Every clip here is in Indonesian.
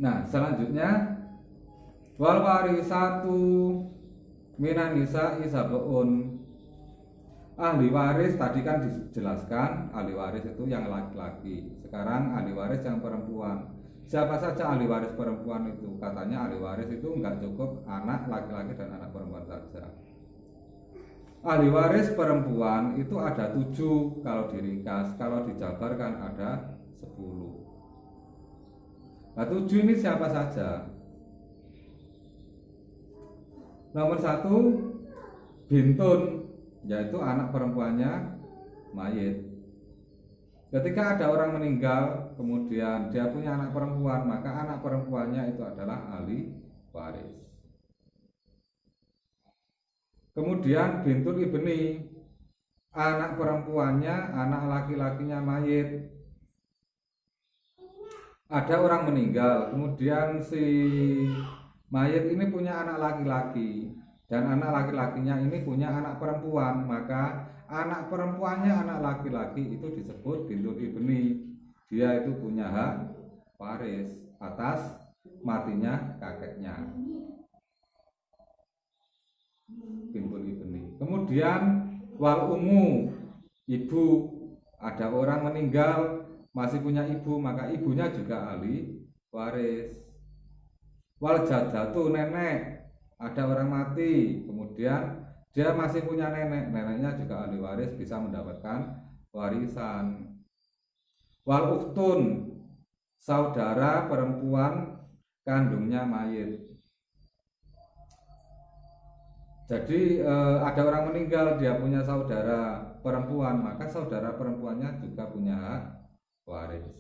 Nah, selanjutnya wal warisatu minan nisa'i sab'un. Ahli waris tadi kan dijelaskan ahli waris itu yang laki-laki. Sekarang ahli waris yang perempuan. Siapa saja ahli waris perempuan itu? Katanya ahli waris itu enggak cukup anak laki-laki dan anak perempuan saja. Ahli waris perempuan itu ada 7 kalau diringkas, kalau dijabarkan ada 10. Nah 7 ini siapa saja? Nomor 1 bintun, yaitu anak perempuannya mayit. Ketika ada orang meninggal kemudian dia punya anak perempuan, maka anak perempuannya itu adalah ahli waris. Kemudian bintul ibni, anak perempuannya anak laki-lakinya mayit. Ada orang meninggal kemudian si mayit ini punya anak laki-laki dan anak laki-lakinya ini punya anak perempuan, maka anak perempuannya anak laki-laki itu disebut bintul ibni. Dia itu punya hak waris atas matinya kakeknya, bintul ibni. Kemudian wal ummu, ibu, ada orang meninggal masih punya ibu, maka ibunya juga ahli waris. Wal jadatu, nenek, ada orang mati kemudian dia masih punya nenek, neneknya juga ahli waris, bisa mendapatkan warisan. Wal uktun, saudara perempuan kandungnya mayit. Jadi ada orang meninggal dia punya saudara perempuan, maka saudara perempuannya juga punya hak waris.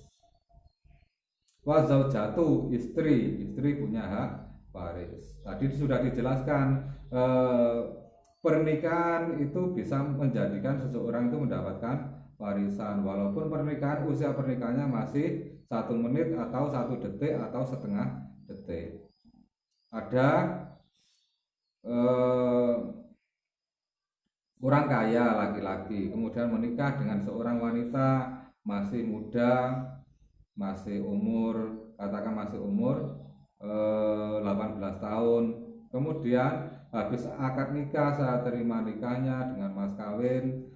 Wa zaujatu, istri punya hak waris. Tadi sudah dijelaskan pernikahan itu bisa menjadikan seseorang itu mendapatkan warisan, walaupun pernikahan usia pernikahannya masih 1 menit atau 1 detik atau setengah detik. Ada orang kaya laki-laki kemudian menikah dengan seorang wanita masih muda, masih umur, katakan masih umur 18 tahun. Kemudian habis akad nikah, saya terima nikahnya dengan mas kawin,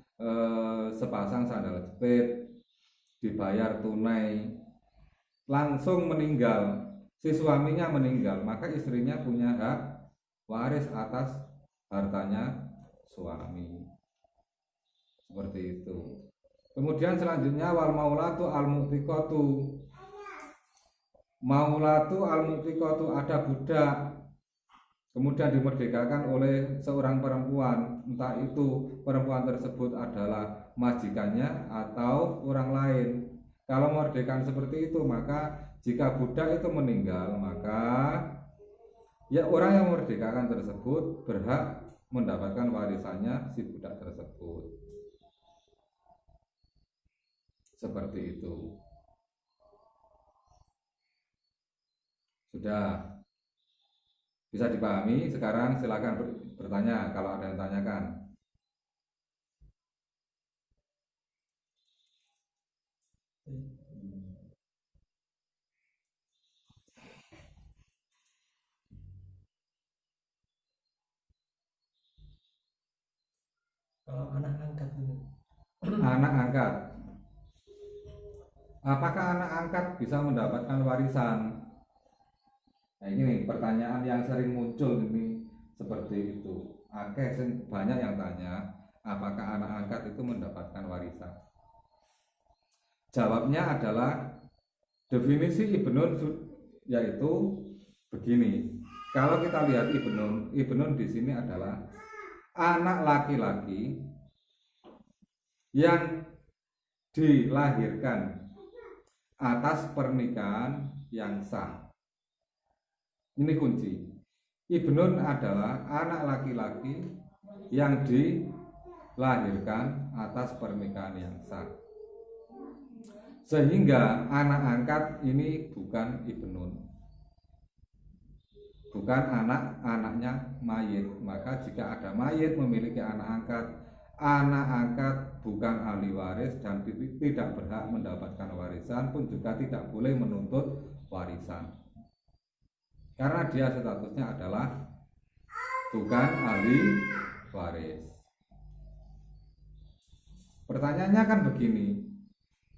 sepasang sandal jepit, dibayar tunai, langsung meninggal, si suaminya meninggal, maka istrinya punya hak waris atas hartanya suami. Seperti itu. Kemudian selanjutnya wal maulatu al mu'tiqatu. Maulatu al mu'tiqatu, ada budak kemudian dimerdekakan oleh seorang perempuan, entah itu perempuan tersebut adalah majikannya atau orang lain. Kalau memerdekakan seperti itu, maka jika budak itu meninggal, maka ya orang yang memerdekakan tersebut berhak mendapatkan warisannya si budak tersebut. Seperti itu. Sudah bisa dipahami? Sekarang silakan bertanya kalau ada yang tanyakan. Kalau anak angkat ini, Anak angkat, apakah anak angkat bisa mendapatkan warisan? Nah ini nih, pertanyaan yang sering muncul ini seperti itu. Banyak yang tanya, apakah anak angkat itu mendapatkan warisan? Jawabnya adalah definisi ibnun yaitu begini. Kalau kita lihat ibnun di sini adalah anak laki-laki yang dilahirkan atas pernikahan yang sah. Ini kunci. Ibnun adalah anak laki-laki yang dilahirkan atas pernikahan yang sah. Sehingga anak angkat ini bukan ibnun, bukan anak-anaknya mayit. Maka jika ada mayit memiliki anak angkat bukan ahli waris dan tidak berhak mendapatkan warisan, pun juga tidak boleh menuntut warisan. karena dia statusnya adalah bukan ahli waris. Pertanyaannya kan begini,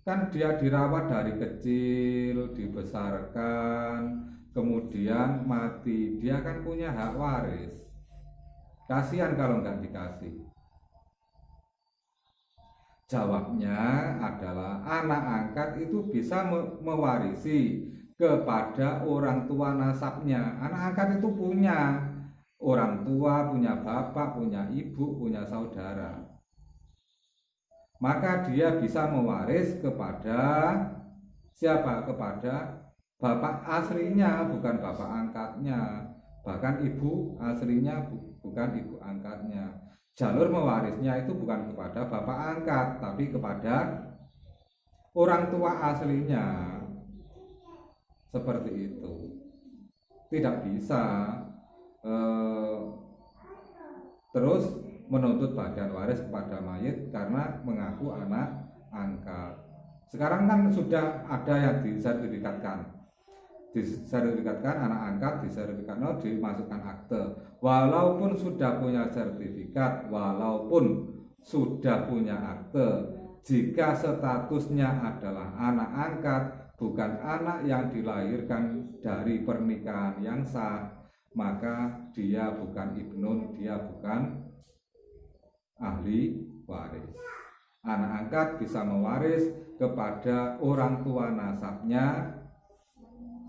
kan dia dirawat dari kecil, dibesarkan, kemudian mati, dia kan punya hak waris. Kasihan kalau nggak dikasih. Jawabnya adalah anak angkat itu bisa mewarisi kepada orang tua nasabnya. Anak angkat itu punya orang tua, punya bapak, punya ibu, punya saudara. Maka dia bisa mewaris kepada siapa? Kepada bapak aslinya, bukan bapak angkatnya. Bahkan ibu aslinya bukan ibu angkatnya. Jalur mewarisnya itu bukan kepada bapak angkat, tapi kepada orang tua aslinya. Seperti itu. Tidak bisa terus menuntut bagian waris kepada mayit karena mengaku anak angkat. Sekarang kan sudah ada yang disertifikatkan anak angkat, dimasukkan akte. Walaupun sudah punya sertifikat, walaupun sudah punya akte, jika statusnya adalah anak angkat, bukan anak yang dilahirkan dari pernikahan yang sah, maka dia bukan ibnun, dia bukan ahli waris. Anak angkat bisa mewaris kepada orang tua nasabnya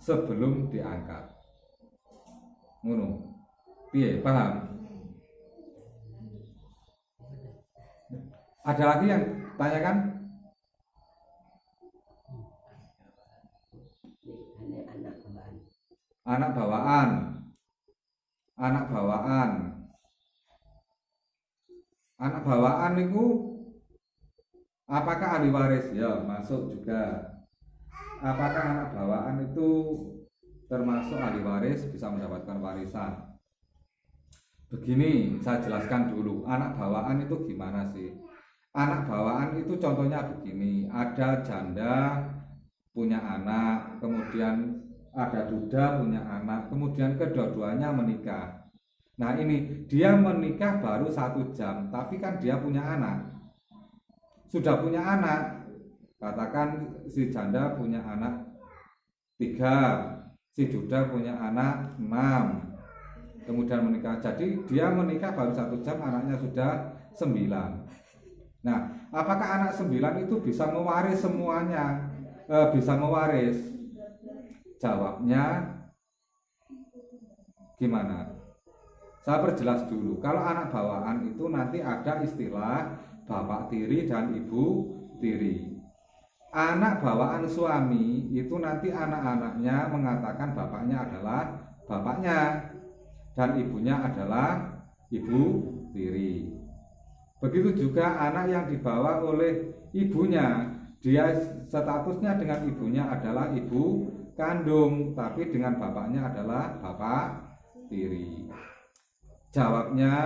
sebelum diangkat. Ngono. Piye, paham? Ada lagi yang tanyakan? Anak bawaan. Anak bawaan. Anak bawaan itu apakah ahli waris? Ya, masuk juga. Apakah anak bawaan itu termasuk ahli waris, bisa mendapatkan warisan? Begini, saya jelaskan dulu. Anak bawaan itu gimana sih? Anak bawaan itu contohnya begini. Ada janda punya anak, kemudian ada duda punya anak, kemudian kedua-duanya menikah. Nah ini, dia menikah baru 1 jam, tapi kan dia punya anak. Sudah punya anak. Katakan si janda punya anak 3, si duda punya anak 6, kemudian menikah. Jadi dia menikah baru 1 jam, anaknya sudah 9. Nah, apakah anak 9 itu bisa mewaris semuanya? Bisa mewaris? Jawabnya gimana? Saya perjelas dulu. Kalau anak bawaan itu nanti ada istilah bapak tiri dan ibu tiri. Anak bawaan suami itu nanti anak-anaknya mengatakan bapaknya adalah bapaknya dan ibunya adalah ibu tiri. Begitu juga anak yang dibawa oleh ibunya, dia statusnya dengan ibunya adalah ibu kandung, tapi dengan bapaknya adalah bapak tiri. Jawabnya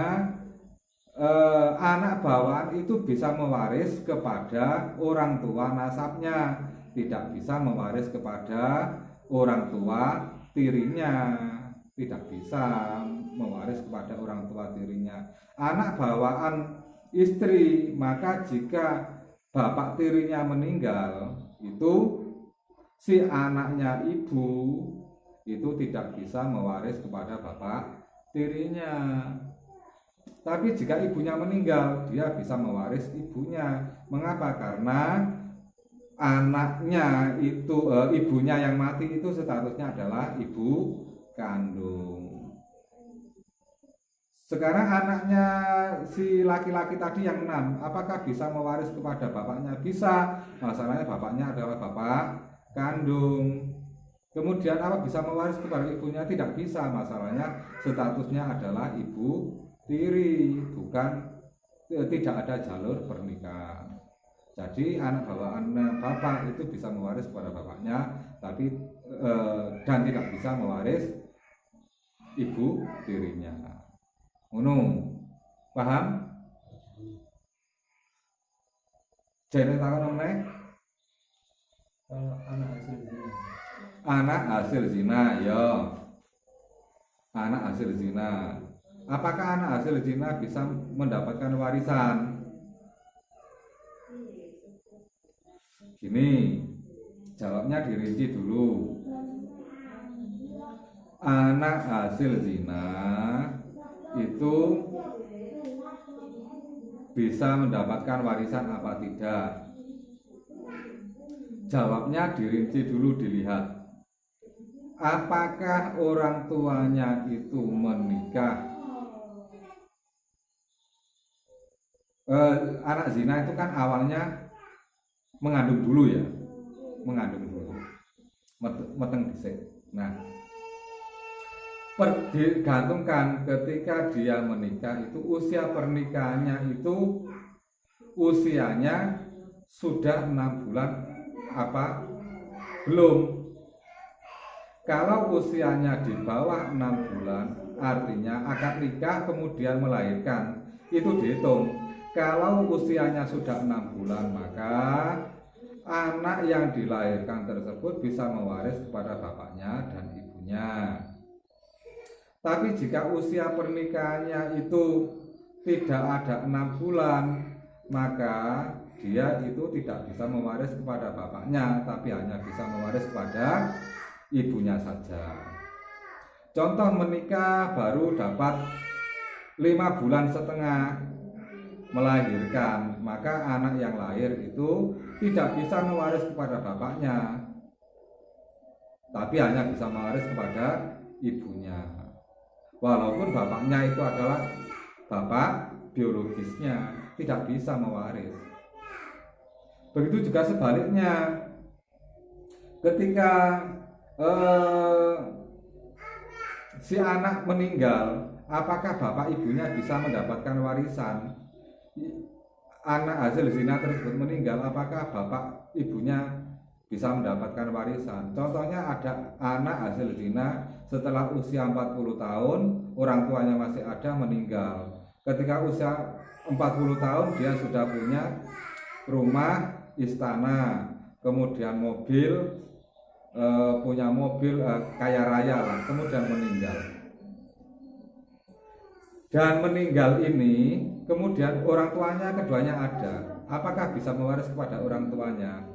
anak bawaan itu bisa mewaris kepada orang tua nasabnya, tidak bisa mewaris kepada orang tua tirinya, tidak bisa mewaris kepada orang tua tirinya. Anak bawaan istri, maka jika bapak tirinya meninggal, itu si anaknya ibu itu tidak bisa mewaris kepada bapak tirinya. Tapi jika ibunya meninggal, dia bisa mewaris ibunya. Mengapa? Karena anaknya itu ibunya yang mati itu statusnya adalah ibu kandung. Sekarang anaknya si laki-laki tadi yang 6, apakah bisa mewaris kepada bapaknya? Bisa. Masalahnya bapaknya adalah bapak kandung. Kemudian apa bisa mewaris kepada ibunya? Tidak bisa. Masalahnya statusnya adalah ibu tiri, bukan tidak ada jalur pernikahan. Jadi anak bawaan bapak itu bisa mewaris kepada bapaknya, tapi dan tidak bisa mewaris ibu tirinya. Paham? Jadi takon meneh. Kalau anak hasil zina. Anak hasil zina, ya. anak hasil zina. Apakah anak hasil zina bisa mendapatkan warisan? Gini, jawabnya dirinci dulu. Anak hasil zina itu bisa mendapatkan warisan apa tidak? Jawabnya dirinci dulu, dilihat apakah orang tuanya itu menikah. Anak zina itu kan awalnya mengandung dulu ya, mengandung dulu, meteng dhisik. Nah, digantungkan ketika dia menikah itu usia pernikahannya itu usianya sudah 6 bulan apa belum. Kalau usianya di bawah 6 bulan artinya akad nikah kemudian melahirkan, itu dihitung. Kalau usianya sudah 6 bulan maka anak yang dilahirkan tersebut bisa mewaris kepada bapaknya dan ibunya. Tapi jika usia pernikahannya itu tidak ada 6 bulan, maka dia itu tidak bisa mewaris kepada bapaknya, tapi hanya bisa mewaris kepada ibunya saja. Contoh, menikah baru dapat 5 bulan setengah melahirkan, maka anak yang lahir itu tidak bisa mewaris kepada bapaknya, tapi hanya bisa mewaris kepada ibunya. Walaupun bapaknya itu adalah bapak biologisnya, tidak bisa mewaris. Begitu juga sebaliknya, ketika si anak meninggal, apakah bapak ibunya bisa mendapatkan warisan? Anak hasil zina tersebut meninggal, apakah bapak ibunya bisa mendapatkan warisan? Contohnya ada anak hasil zina setelah usia 40 tahun, orang tuanya masih ada, meninggal. Ketika usia 40 tahun dia sudah punya rumah, istana, kemudian mobil, punya mobil kaya raya lah, kemudian meninggal. Dan meninggal ini kemudian orang tuanya keduanya ada, apakah bisa mewaris kepada orang tuanya?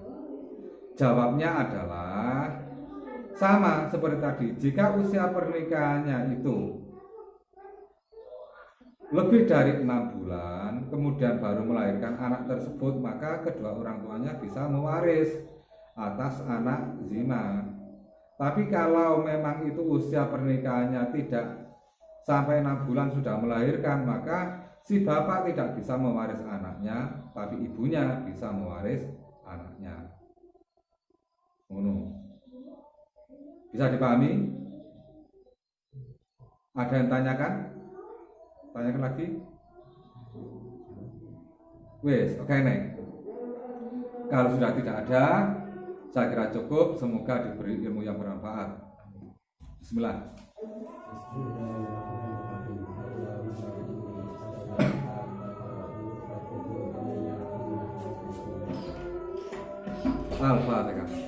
Jawabnya adalah sama seperti tadi. Jika usia pernikahannya itu lebih dari 6 bulan kemudian baru melahirkan anak tersebut, maka kedua orang tuanya bisa mewaris atas anak zina. Tapi kalau memang itu usia pernikahannya tidak sampai 6 bulan sudah melahirkan, maka si bapak tidak bisa mewaris anaknya, tapi ibunya bisa mewaris anaknya. Bisa dipahami? Ada yang tanyakan? Tanyakan lagi? Wes, oke nih. Kalau sudah tidak ada, saya kira cukup. Semoga diberi ilmu yang bermanfaat. Bismillah. Al-Fatihah.